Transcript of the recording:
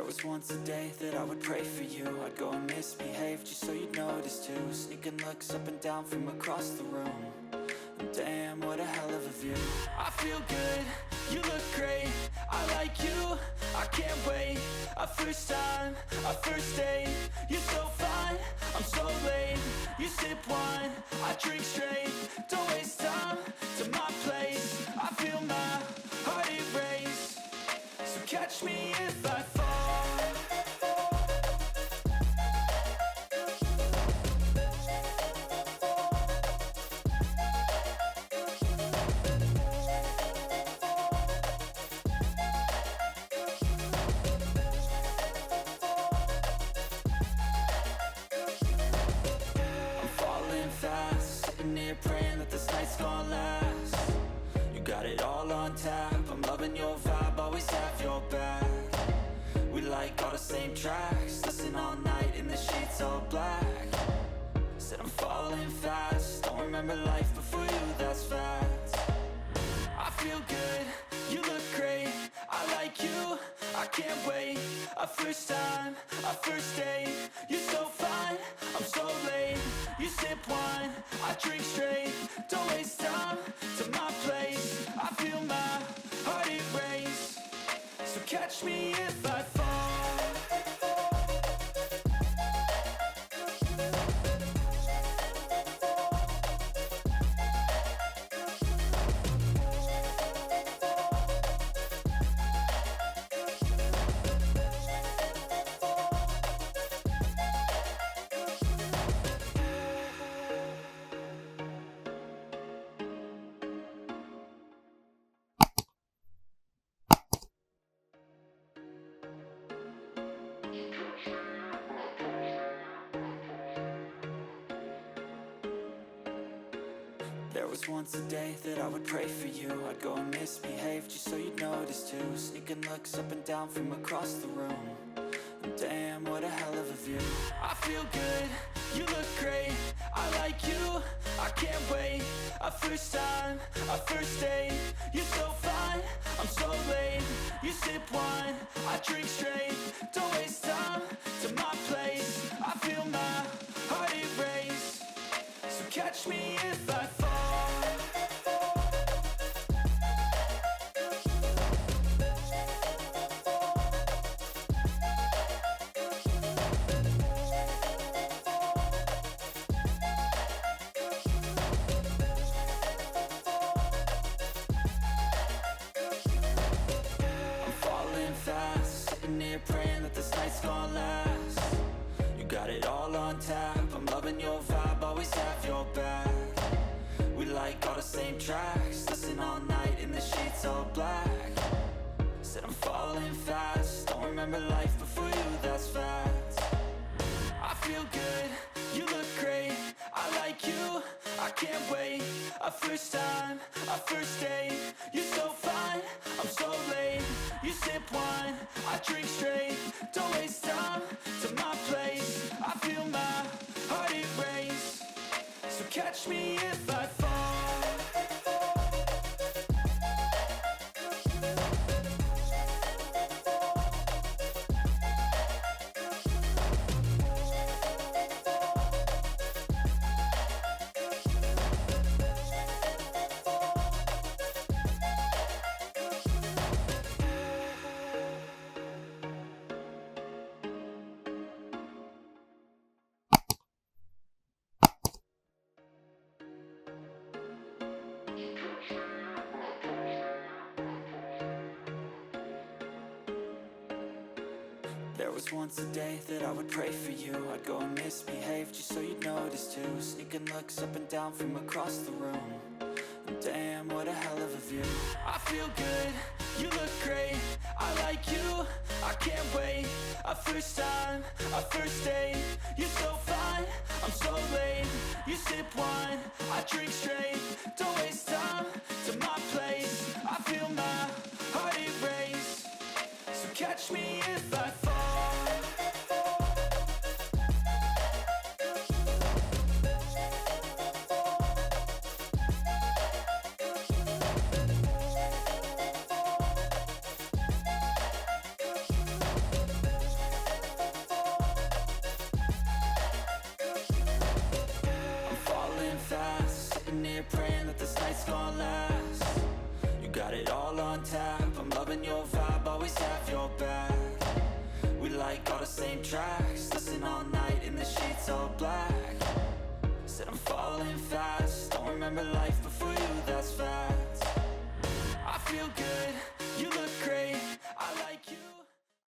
was once a day that I would pray for you. I'd go and misbehave just so you'd notice too. Sneaking looks up and down from across the room. And damn, what a hell of a view. I feel good, you look great, I like you, I can't wait. A first time, a first date, you're so fine, I'm so late. You sip wine, I drink straight, don't waste time to my place. I feel my heart erase, so catch me if I fall. Praying that this night's gonna last. You got it all on tap, I'm loving your vibe, always have your back. We like all the same tracks, listen all night in the sheets all black. Said I'm falling fast, don't remember life before you, that's fact. I feel good, you look great, I like you, I can't wait. A first time, a first date, you're so fine, I'm so late. You sip wine, I drink straight, don't waste time to my place. I feel my heart erase, so catch me if I fall. There was once a day that I would pray for you. I'd go and misbehave just so you'd notice too. Sneaking looks up and down from across the room. And damn, what a hell of a view. I feel good, you look great, I like you, I can't wait. A first time, a first date, you're so fine, I'm so late. You sip wine, I drink straight, don't waste time to my place. I feel my heart erase, so catch me if I fall. Praying that this night's gonna last. You got it all on tap, I'm loving your vibe, always have your back. We like all the same tracks, listen all night in the sheets all black. Said I'm falling fast, don't remember life before you, that's fact. I feel good, you look great, I like you, I can't wait. A first time, a first date, you're so fine, I'm so late. You sip wine, I drink straight, don't waste time to my place. I feel my heart erase, so catch me if I fall. There was once a day that I would pray for you. I'd go and misbehave just so you'd notice too. Sneaking looks up and down from across the room. And damn, what a hell of a view. I feel good, you look great, I like you, I can't wait. A first time, a first date, you're so fine, I'm so late. You sip wine, I drink straight, don't waste time to my place. I feel my heart erase, so catch me if I fall. on tap. I'm loving your vibe, always have your back. We like all the same tracks, listen all night in the sheets all black. Said I'm falling fast, don't remember life before you, that's facts. I feel good, you look great, I like you.